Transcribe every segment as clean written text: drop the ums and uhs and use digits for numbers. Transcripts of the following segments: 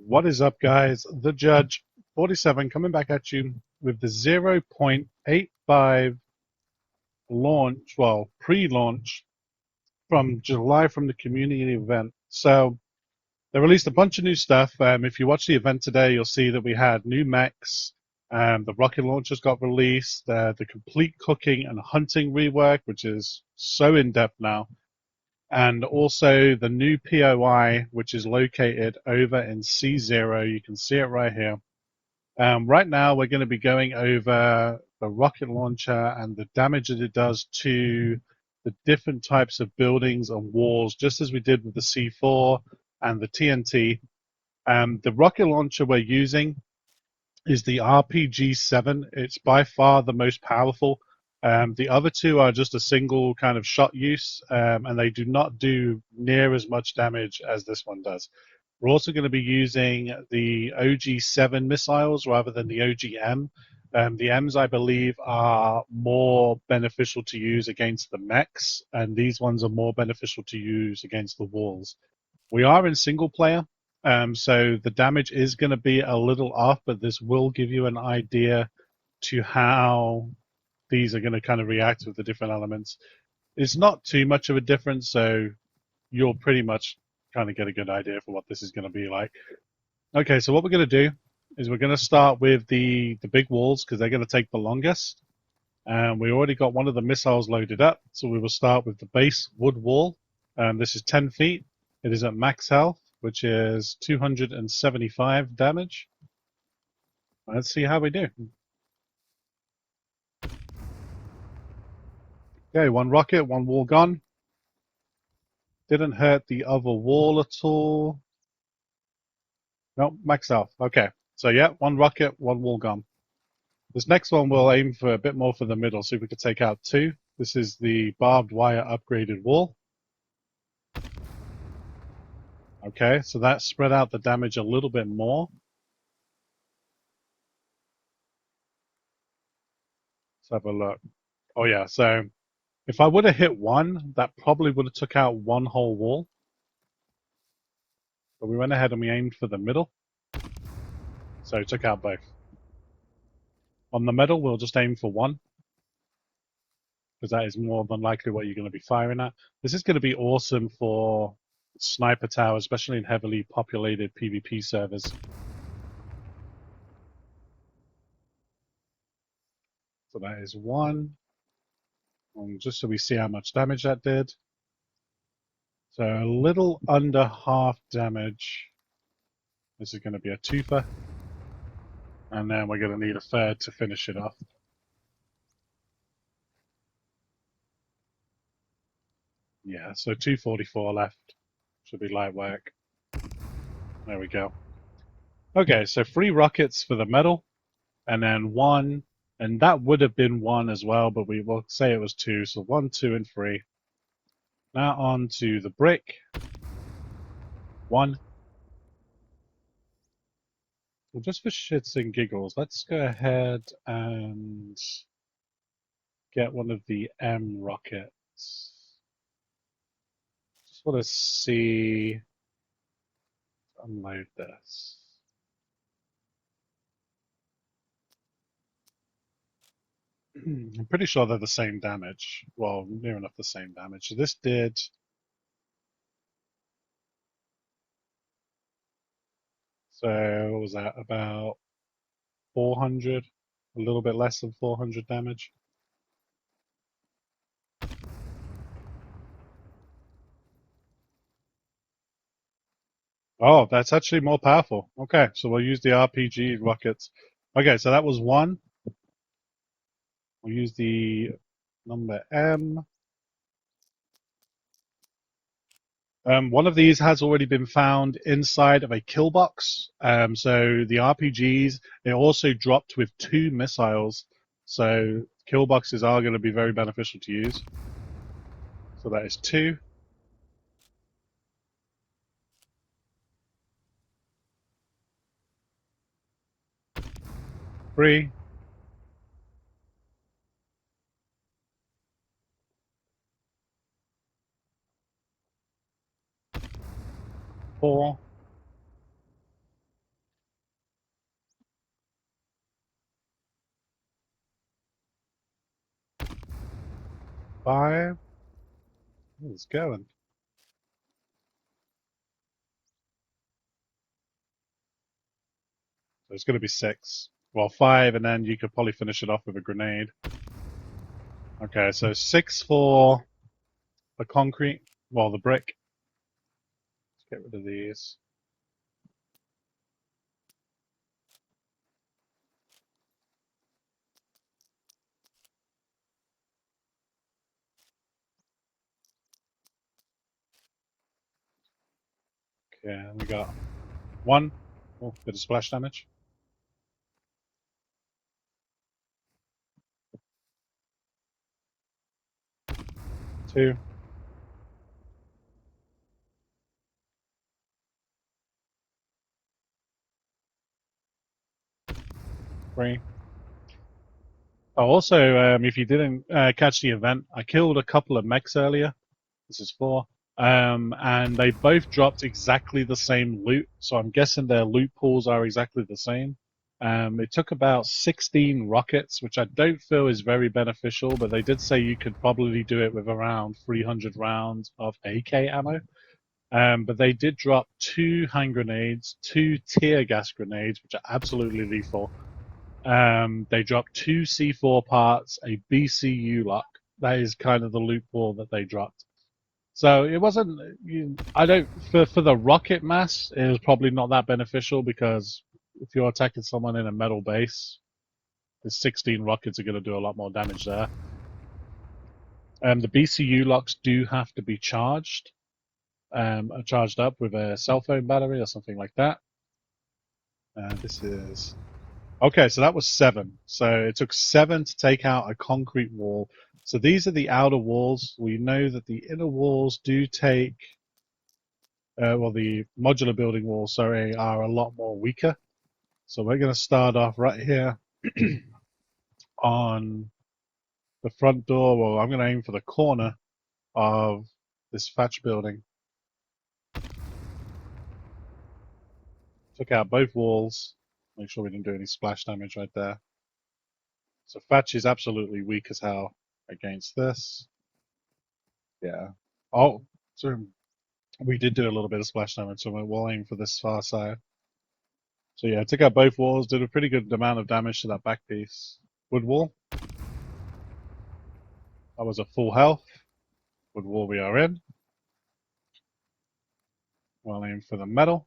What is up, guys? The Judge 47 coming back at you with the 0.85 launch, well, pre-launch from July from the community event. So they released a bunch of new stuff. If you watch the event today, you'll see that we had new mechs. The rocket launchers got released. The complete cooking and hunting rework, which is so in-depth now. And also the new POI, which is located over in C0. You can see it right here. Right now, we're going to be going over the rocket launcher and the damage that it does to the different types of buildings and walls, just as we did with the C4 and the TNT. The rocket launcher we're using is the RPG-7. It's by far the most powerful. The other two are just a single kind of shot use, and they do not do near as much damage as this one does. We're also going to be using the OG-7 missiles rather than the OG-M. The M's, I believe, are more beneficial to use against the mechs, and these ones are more beneficial to use against the walls. We are in single player, so the damage is going to be a little off, but this will give you an idea to how these are going to kind of react with the different elements. It's not too much of a difference, so you'll pretty much kind of get a good idea for what this is going to be like. Okay, so what we're going to do is we're going to start with the big walls because they're going to take the longest. And we already got one of the missiles loaded up, so we will start with the base wood wall. This is 10 feet. It is at max health, which is 275 damage. Let's see how we do. Okay, one rocket, one wall gone. Didn't hurt the other wall at all. Nope, max health. Okay, so yeah, one rocket, one wall gone. This next one we'll aim for a bit more for the middle, so we could take out two. This is the barbed wire upgraded wall. Okay, so that spread out the damage a little bit more. Let's have a look. Oh yeah, so if I would have hit one, that probably would have took out one whole wall. But we went ahead and we aimed for the middle. So it took out both. On the middle, we'll just aim for one, because that is more than likely what you're going to be firing at. This is going to be awesome for sniper towers, especially in heavily populated PvP servers. So that is one. And just so we see how much damage that did. So a little under half damage. This is going to be a twofer. And then we're going to need a third to finish it off. Yeah, so 244 left. Should be light work. There we go. Okay, so 3 rockets for the metal, and then 1, and that would have been 1 as well, but we will say it was 2, so 1, 2, and 3. Now on to the brick. 1. Well, just for shits and giggles, let's go ahead and get one of the M rockets. Just want to see. Unload this. I'm pretty sure they're the same damage. Well, near enough the same damage. So this did. So what was that? About 400, a little bit less than 400 damage. Oh, that's actually more powerful. Okay, so we'll use the RPG rockets. Okay, so that was 1. We'll use the number M. One of these has already been found inside of a kill box. So the RPGs, it also dropped with 2 missiles. So kill boxes are going to be very beneficial to use. So that is 2. 3. 4. 5. It's going. So it's going to be 6. Well, 5, and then you could probably finish it off with a grenade. Okay, so 6 for the concrete. Well, the brick. Let's get rid of these. Okay, and we got 1. Oh, bit of splash damage. 2. 3. Oh, also, if you didn't catch the event, I killed a couple of mechs earlier. This is 4. And they both dropped exactly the same loot, so I'm guessing their loot pools are exactly the same. It took about 16 rockets, which I don't feel is very beneficial, but they did say you could probably do it with around 300 rounds of AK ammo. But they did drop 2 hand grenades, 2 tear gas grenades, which are absolutely lethal. They dropped 2 C4 parts, a BCU lock. That is kind of the loot pool that they dropped. So it wasn't. I don't for the rocket mass. It was probably not that beneficial because if you're attacking someone in a metal base, the 16 rockets are going to do a lot more damage there. The BCU locks do have to be charged, charged up with a cell phone battery or something like that. This is okay. So that was 7. So it took 7 to take out a concrete wall. So these are the outer walls. We know that the inner walls do take well, the modular building walls, sorry, are a lot more weaker. So we're going to start off right here on the front door. Well, I'm going to aim for the corner of this thatch building. Took out both walls. Make sure we didn't do any splash damage right there. So thatch is absolutely weak as hell against this. Yeah. Oh, so we did do a little bit of splash damage, so we'll aim for this far side. So yeah, took out both walls, did a pretty good amount of damage to that back piece. Wood wall. That was a full health. Wood wall we are in. We'll aim for the metal.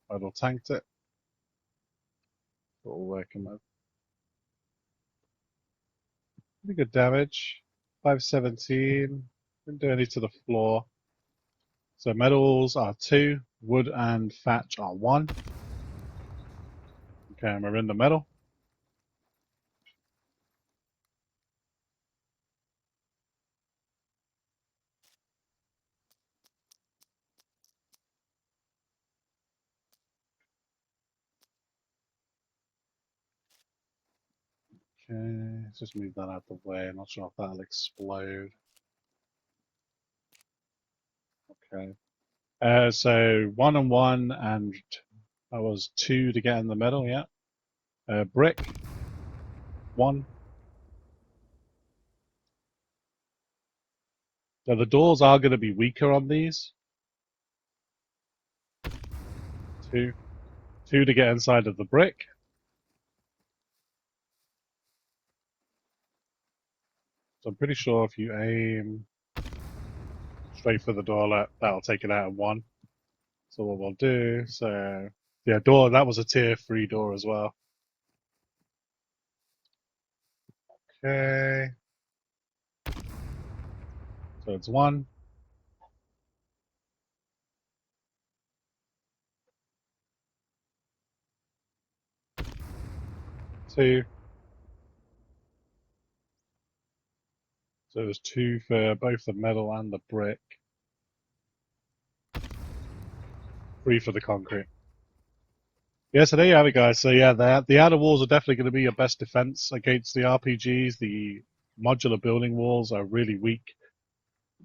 Metal tanked it. All working with pretty good damage. 517. Didn't do any to the floor. So metals are 2. Wood and thatch are 1. Okay, and we're in the metal. Okay, let's just move that out the way. I'm not sure if that'll explode. Okay. So 1 and 1, and that was 2 to get in the middle, yeah. Brick, 1. So the doors are going to be weaker on these. 2. 2 to get inside of the brick. So I'm pretty sure if you aim straight for the door, that'll take it out of 1. So what we'll do, so yeah, door, that was a tier 3 door as well. Okay. So it's 1. 2. So it was 2 for both the metal and the brick. 3 for the concrete. Yeah, so there you have it, guys. So yeah, the outer walls are definitely going to be your best defense against the RPGs. The modular building walls are really weak.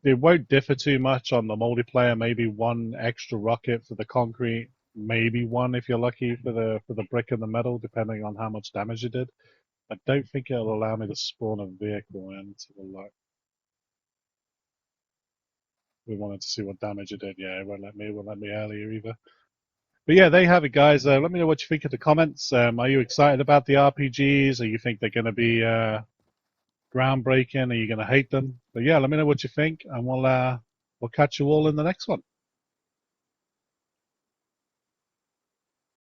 It won't differ too much on the multiplayer. Maybe 1 extra rocket for the concrete, maybe one if you're lucky for the brick and the metal, depending on how much damage you did. I don't think it'll allow me to spawn a vehicle into the light. We wanted to see what damage it did. Yeah, it won't let me. It won't let me earlier either. But yeah, there you have it, guys. Let me know what you think in the comments. Are you excited about the RPGs? Or you think they're going to be groundbreaking? Are you going to hate them? But yeah, let me know what you think, and we'll catch you all in the next one.